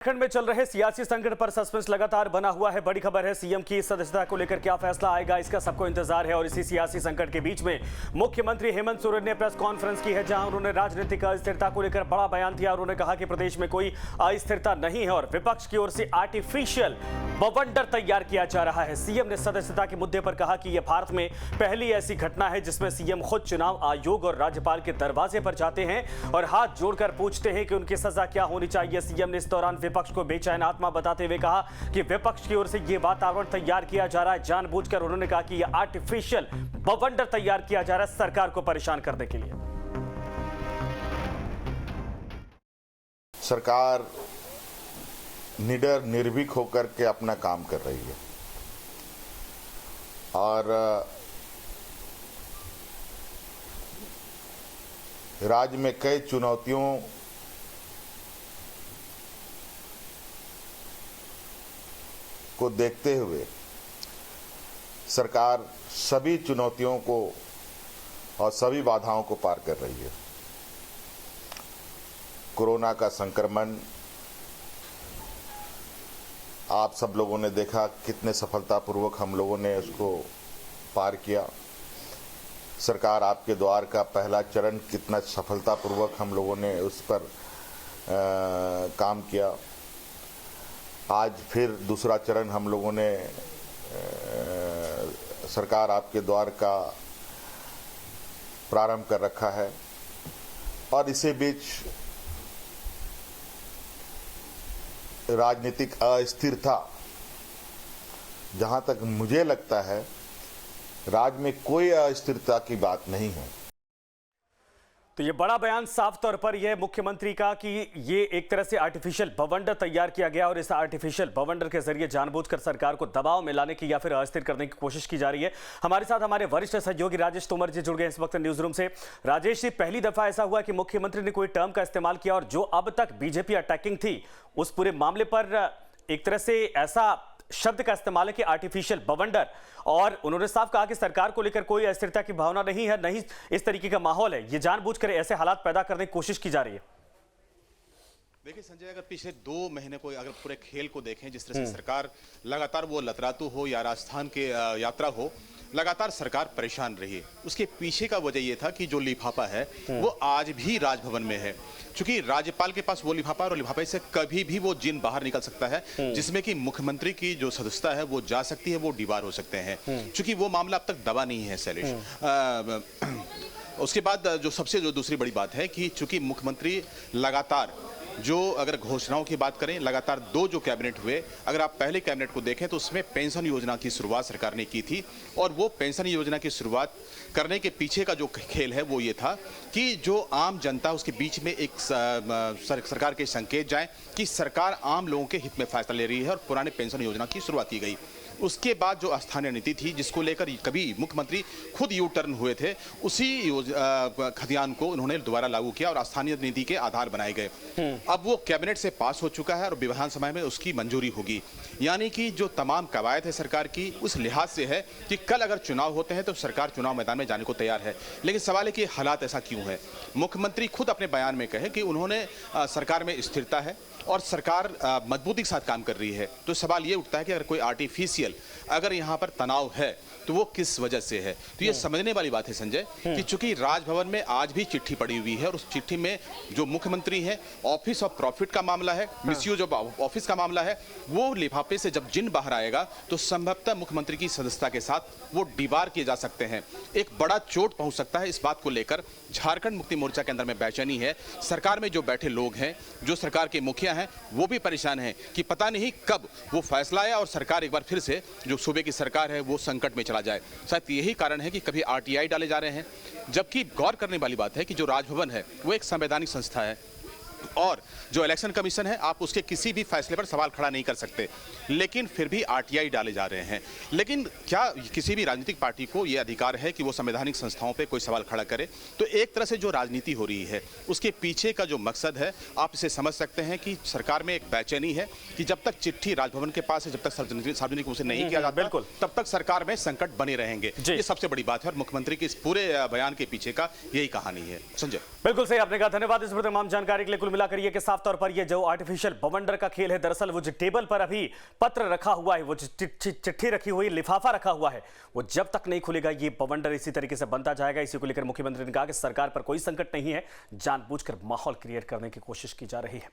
उत्तराखंड में चल रहे सियासी संकट पर सस्पेंस लगातार बना हुआ है। बड़ी खबर है, सीएम की सदस्यता को लेकर क्या फैसला आएगा, इसका सबको इंतजार है। और इसी सियासी संकट के बीच में मुख्यमंत्री हेमंत सोरेन ने प्रेस कॉन्फ्रेंस की है, जहां उन्होंने राजनीतिक अस्थिरता को लेकर बड़ा बयान दिया। उन्होंने कहा कि प्रदेश में कोई अस्थिरता नहीं है और विपक्ष की ओर से आर्टिफिशियल बवंडर तैयार किया जा रहा है। सीएम ने सदस्यता के मुद्दे पर कहा कि यह भारत में पहली ऐसी घटना है जिसमें सीएम खुद चुनाव आयोग और राज्यपाल के दरवाजे पर जाते हैं और हाथ जोड़कर पूछते हैं कि उनकी सजा क्या होनी चाहिए। सीएम ने इस दौरान विपक्ष को बेचैन आत्मा बताते हुए कहा कि विपक्ष की ओर से यह वातावरण तैयार किया जा रहा है जानबूझकर। उन्होंने कहा कि यह आर्टिफिशियल बवंडर तैयार किया जा रहा है सरकार को परेशान करने के लिए। सरकार निडर निर्भीक होकर के अपना काम कर रही है और राज्य में कई चुनौतियों को देखते हुए सरकार सभी चुनौतियों को और सभी बाधाओं को पार कर रही है। कोरोना का संक्रमण आप सब लोगों ने देखा, कितने सफलतापूर्वक हम लोगों ने उसको पार किया। सरकार आपके द्वार का पहला चरण कितना सफलतापूर्वक हम लोगों ने उस पर काम किया। आज फिर दूसरा चरण हम लोगों ने सरकार आपके द्वार का प्रारंभ कर रखा है और इसी बीच राजनीतिक अस्थिरता, जहां तक मुझे लगता है राज्य में कोई अस्थिरता की बात नहीं है। तो ये बड़ा बयान साफ तौर पर यह मुख्यमंत्री का कि ये एक तरह से आर्टिफिशियल बवंडर तैयार किया गया और इस आर्टिफिशियल बवंडर के जरिए जानबूझकर सरकार को दबाव में लाने की या फिर अस्थिर करने की कोशिश की जा रही है। हमारे साथ हमारे वरिष्ठ सहयोगी राजेश तोमर जी जुड़ गए इस वक्त न्यूज रूम से। राजेश जी, पहली दफा ऐसा हुआ कि मुख्यमंत्री ने कोई टर्म का इस्तेमाल किया और जो अब तक बीजेपी अटैकिंग थी उस पूरे मामले पर एक तरह से ऐसा शब्द का इस्तेमाल है कि आर्टिफिशियल बवंडर, और उन्होंने साफ कहा कि सरकार को लेकर कोई अस्थिरता की भावना नहीं है, नहीं इस तरीके का माहौल है। ये जानबूझकर ऐसे हालात पैदा करने की कोशिश की जा रही है। देखिए संजय, अगर पिछले 2 महीने को अगर पूरे खेल को देखें, जिस तरह से सरकार लगातार, वो लतरातू हो या राजस्थान के यात्रा हो, लगातार सरकार परेशान रही है। उसके पीछे का वजह यह था कि जो लिफाफा है वो आज भी राजभवन में है। क्योंकि राज्यपाल के पास वो लिफाफा और लिफाफे से कभी भी वो जिन बाहर निकल सकता है, जिसमें कि मुख्यमंत्री की जो सदस्यता है वो जा सकती है, वो डीबार हो सकते हैं। क्योंकि वो मामला अब तक दबा नहीं है शैलेश। उसके बाद जो दूसरी बड़ी बात है कि चूंकि मुख्यमंत्री लगातार जो, अगर घोषणाओं की बात करें, लगातार 2 जो कैबिनेट हुए, अगर आप पहले कैबिनेट को देखें तो उसमें पेंशन योजना की शुरुआत सरकार ने की थी और वो पेंशन योजना की शुरुआत करने के पीछे का जो खेल है वो ये था कि जो आम जनता उसके बीच में एक सरकार के संकेत जाए कि सरकार आम लोगों के हित में फैसला ले रही है और पुराने पेंशन योजना की शुरुआत की गई। उसके बाद जो स्थानीय नीति थी, जिसको लेकर कभी मुख्यमंत्री खुद यू टर्न हुए थे, उसी खतियान को उन्होंने दोबारा लागू किया और स्थानीय नीति के आधार बनाए गए। अब वो कैबिनेट से पास हो चुका है और विधानसभा में उसकी मंजूरी होगी। यानी कि जो तमाम कवायद है सरकार की, उस लिहाज से है कि कल अगर चुनाव होते हैं तो सरकार चुनाव मैदान में जाने को तैयार है। लेकिन सवाल है कि हालात ऐसा क्यों है। मुख्यमंत्री खुद अपने बयान में कहे कि उन्होंने सरकार में स्थिरता है और सरकार मजबूती के साथ काम कर रही है। तो सवाल ये उठता है कि अगर कोई आर्टिफिशियल, अगर यहाँ पर तनाव है तो वो किस वजह से है। तो ये समझने वाली बात है संजय कि चूंकि राजभवन में आज भी चिट्ठी पड़ी हुई है और उस चिट्ठी में जो मुख्यमंत्री है, ऑफिस ऑफ प्रॉफिट का मामला है, मिसयूज ऑफ ऑफिस का मामला है, वो लिफाफे से जब जिन बाहर आएगा तो संभवतः मुख्यमंत्री की सदस्यता के साथ वो डीबार किए जा सकते हैं। एक बड़ा चोट पहुंच सकता है। इस बात को लेकर झारखंड मुक्ति मोर्चा के अंदर में बेचैनी है। सरकार में जो बैठे लोग हैं, जो सरकार के मुखिया हैं, वो भी परेशान हैं कि पता नहीं कब वो फैसला आया और सरकार एक बार फिर से, जो सूबे की सरकार है, वो संकट में चला जाए। शायद यही कारण है कि कभी आरटीआई डाले जा रहे हैं, जबकि गौर करने वाली बात है कि जो राजभवन है वो एक संवैधानिक संस्था है और जो इलेक्शन कमीशन है, आप उसके किसी भी फैसले पर सवाल खड़ा नहीं कर सकते, लेकिन फिर भी आरटीआई डाले जा रहे हैं। लेकिन क्या किसी भी राजनीतिक पार्टी को यह अधिकार है कि वो संवैधानिक संस्थाओं पे कोई सवाल खड़ा करे? तो एक तरह से जो राजनीति हो रही है उसके पीछे का जो मकसद है, आप इसे समझ सकते हैं कि सरकार में एक बेचैनी है कि जब तक चिट्ठी राजभवन के पास है, जब तक सार्वजनिक उसे नहीं किया जाता, बिल्कुल, तब तक सरकार में संकट बने रहेंगे। ये सबसे बड़ी बात है और मुख्यमंत्री के इस पूरे बयान के पीछे का यही कहानी है। संजय, बिल्कुल सही आपने कहा। धन्यवाद इस तमाम जानकारी के लिए। कुल मिलाकर ये कि साफ तौर पर ये जो आर्टिफिशियल बवंडर का खेल है, दरअसल वो जो टेबल पर अभी पत्र रखा हुआ है, वो जो चिट्ठी रखी हुई, लिफाफा रखा हुआ है, वो जब तक नहीं खुलेगा ये बवंडर इसी तरीके से बनता जाएगा। इसी को लेकर मुख्यमंत्री ने कहा कि सरकार पर कोई संकट नहीं है, जानबूझकर माहौल क्रिएट करने की कोशिश की जा रही है।